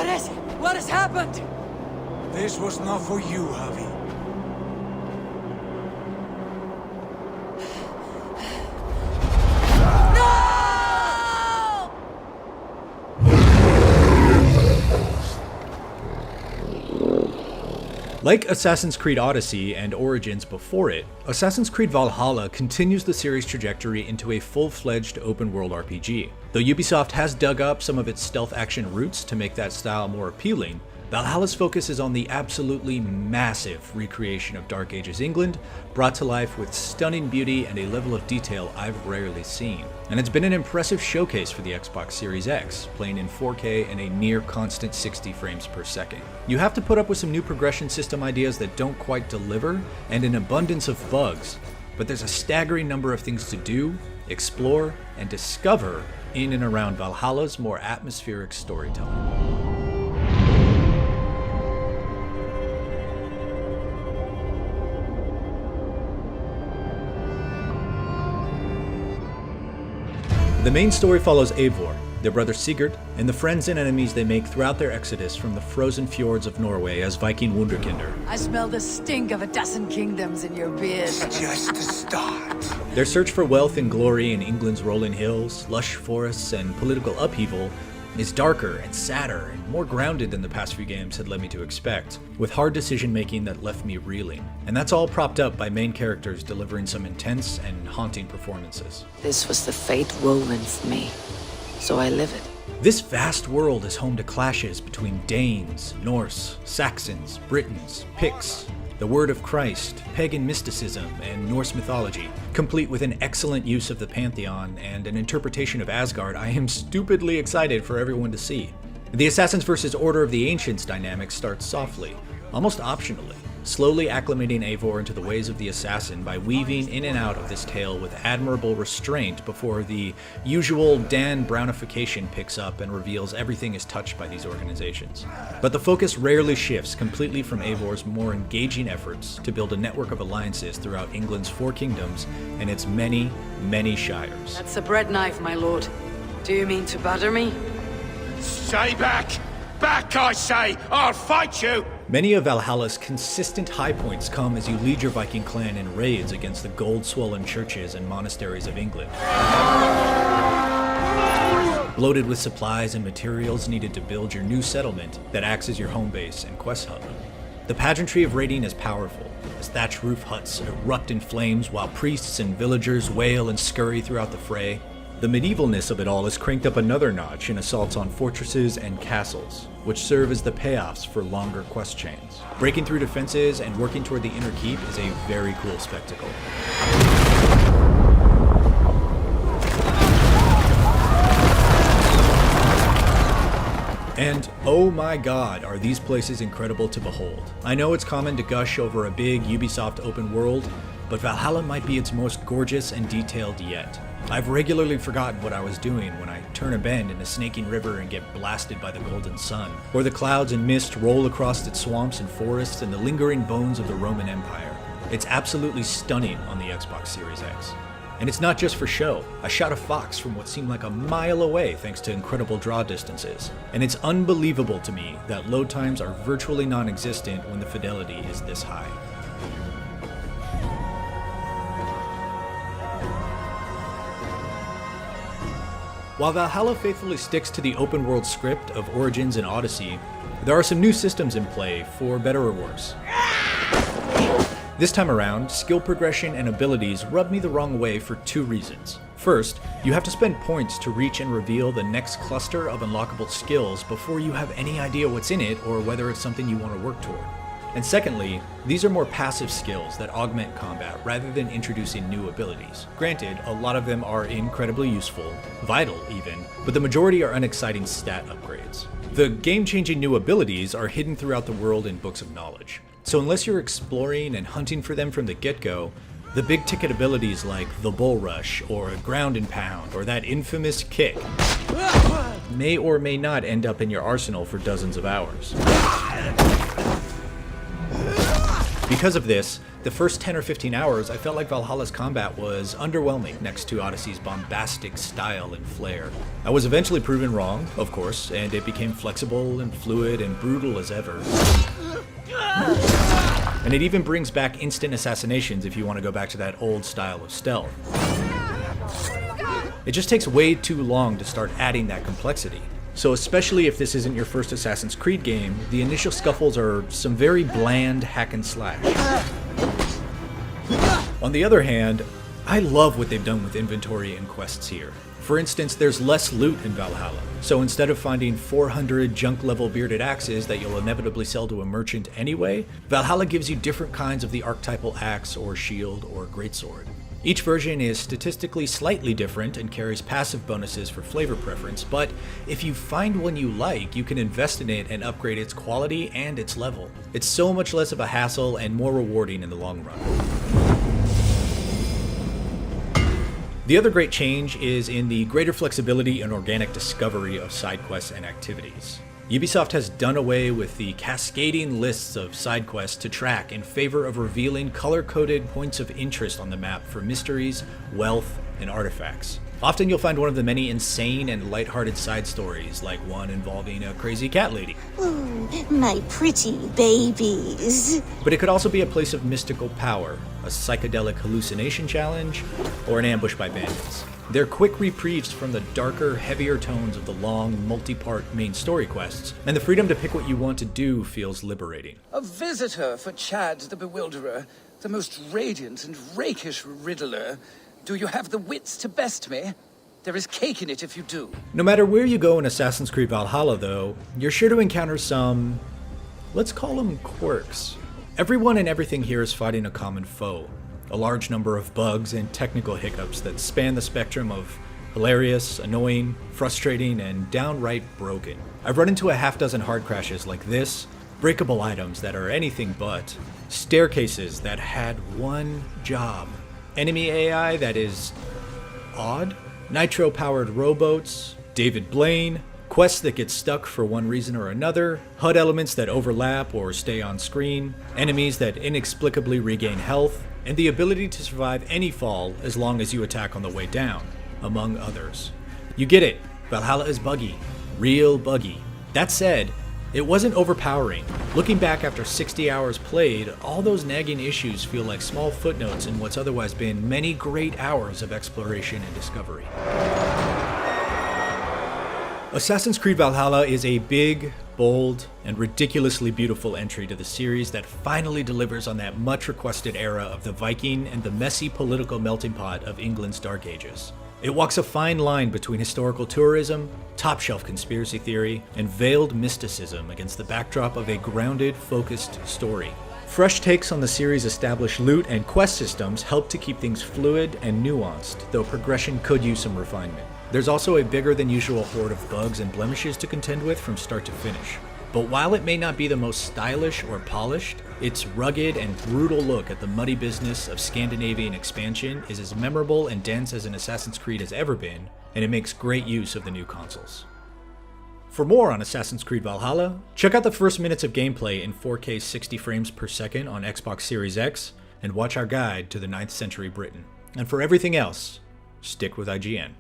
What has happened? This was not for you, Javi. Like Assassin's Creed Odyssey and Origins before it, Assassin's Creed Valhalla continues the series' trajectory into a full-fledged open-world RPG. Though Ubisoft has dug up some of its stealth action roots to make that style more appealing, Valhalla's focus is on the absolutely massive recreation of Dark Ages England, brought to life with stunning beauty and a level of detail I've rarely seen. And it's been an impressive showcase for the Xbox Series X, playing in 4K and a near constant 60 frames per second. You have to put up with some new progression system ideas that don't quite deliver, and an abundance of bugs, but there's a staggering number of things to do, explore, and discover in and around Valhalla's more atmospheric storytelling. The main story follows Eivor, their brother Sigurd, and the friends and enemies they make throughout their exodus from the frozen fjords of Norway as Viking Wunderkinder. I smell the stink of a dozen kingdoms in your beard. Just the start. Their search for wealth and glory in England's rolling hills, lush forests, and political upheaval is darker and sadder and more grounded than the past few games had led me to expect, with hard decision-making that left me reeling. And that's all propped up by main characters delivering some intense and haunting performances. This was the fate woven for me, so I live it. This vast world is home to clashes between Danes, Norse, Saxons, Britons, Picts, the Word of Christ, pagan mysticism, and Norse mythology, complete with an excellent use of the Pantheon and an interpretation of Asgard I am stupidly excited for everyone to see. The Assassins vs. Order of the Ancients dynamic starts softly, almost optionally, slowly acclimating Eivor into the ways of the assassin by weaving in and out of this tale with admirable restraint before the usual Dan Brownification picks up and reveals everything is touched by these organizations. But the focus rarely shifts completely from Eivor's more engaging efforts to build a network of alliances throughout England's 4 kingdoms and its many, many shires. That's a bread knife, my lord. Do you mean to batter me? Stay back! Back, I say! I'll fight you! Many of Valhalla's consistent high points come as you lead your Viking clan in raids against the gold-swollen churches and monasteries of England. Loaded with supplies and materials needed to build your new settlement that acts as your home base and quest hub. The pageantry of raiding is powerful, as thatched roof huts erupt in flames while priests and villagers wail and scurry throughout the fray. The medievalness of it all is cranked up another notch in assaults on fortresses and castles, which serve as the payoffs for longer quest chains. Breaking through defenses and working toward the inner keep is a very cool spectacle. And oh my god, are these places incredible to behold. I know it's common to gush over a big Ubisoft open world, but Valhalla might be its most gorgeous and detailed yet. I've regularly forgotten what I was doing when I turn a bend in a snaking river and get blasted by the golden sun, or the clouds and mist roll across its swamps and forests and the lingering bones of the Roman Empire. It's absolutely stunning on the Xbox Series X. And it's not just for show. I shot a fox from what seemed like a mile away thanks to incredible draw distances. And it's unbelievable to me that load times are virtually non-existent when the fidelity is this high. While Valhalla faithfully sticks to the open world script of Origins and Odyssey, there are some new systems in play, for better or worse. This time around, skill progression and abilities rub me the wrong way for 2 reasons. First, you have to spend points to reach and reveal the next cluster of unlockable skills before you have any idea what's in it or whether it's something you want to work toward. And secondly, these are more passive skills that augment combat rather than introducing new abilities. Granted, a lot of them are incredibly useful, vital even, but the majority are unexciting stat upgrades. The game-changing new abilities are hidden throughout the world in books of knowledge. So unless you're exploring and hunting for them from the get-go, the big-ticket abilities like the Bull Rush, or Ground and Pound, or that infamous kick may or may not end up in your arsenal for dozens of hours. Because of this, the first 10 or 15 hours I felt like Valhalla's combat was underwhelming next to Odyssey's bombastic style and flair. I was eventually proven wrong, of course, and it became flexible and fluid and brutal as ever. And it even brings back instant assassinations if you want to go back to that old style of stealth. It just takes way too long to start adding that complexity. So especially if this isn't your first Assassin's Creed game, the initial scuffles are some very bland hack and slash. On the other hand, I love what they've done with inventory and quests here. For instance, there's less loot in Valhalla, so instead of finding 400 junk-level bearded axes that you'll inevitably sell to a merchant anyway, Valhalla gives you different kinds of the archetypal axe or shield or greatsword. Each version is statistically slightly different and carries passive bonuses for flavor preference, but if you find one you like, you can invest in it and upgrade its quality and its level. It's so much less of a hassle and more rewarding in the long run. The other great change is in the greater flexibility and organic discovery of side quests and activities. Ubisoft has done away with the cascading lists of side quests to track in favor of revealing color-coded points of interest on the map for mysteries, wealth, and artifacts. Often you'll find one of the many insane and lighthearted side stories, like one involving a crazy cat lady. Ooh, my pretty babies. But it could also be a place of mystical power, a psychedelic hallucination challenge, or an ambush by bandits. They're quick reprieves from the darker, heavier tones of the long, multi-part main story quests, and the freedom to pick what you want to do feels liberating. A visitor for Chad the Bewilderer, the most radiant and rakish riddler. Do you have the wits to best me? There is cake in it if you do. No matter where you go in Assassin's Creed Valhalla, though, you're sure to encounter some, let's call them quirks. Everyone and everything here is fighting a common foe. A large number of bugs and technical hiccups that span the spectrum of hilarious, annoying, frustrating, and downright broken. I've run into a half-dozen hard crashes like this, breakable items that are anything but, staircases that had one job, enemy AI that is odd, nitro-powered rowboats, David Blaine, quests that get stuck for one reason or another, HUD elements that overlap or stay on screen, enemies that inexplicably regain health, and the ability to survive any fall as long as you attack on the way down, among others. You get it, Valhalla is buggy, real buggy. That said, it wasn't overpowering. Looking back after 60 hours played, all those nagging issues feel like small footnotes in what's otherwise been many great hours of exploration and discovery. Assassin's Creed Valhalla is a big, bold, and ridiculously beautiful entry to the series that finally delivers on that much-requested era of the Viking and the messy political melting pot of England's Dark Ages. It walks a fine line between historical tourism, top-shelf conspiracy theory, and veiled mysticism against the backdrop of a grounded, focused story. Fresh takes on the series' established loot and quest systems help to keep things fluid and nuanced, though progression could use some refinement. There's also a bigger than usual horde of bugs and blemishes to contend with from start to finish. But while it may not be the most stylish or polished, its rugged and brutal look at the muddy business of Scandinavian expansion is as memorable and dense as an Assassin's Creed has ever been, and it makes great use of the new consoles. For more on Assassin's Creed Valhalla, check out the first minutes of gameplay in 4K 60 frames per second on Xbox Series X, and watch our guide to the 9th century Britain. And for everything else, stick with IGN.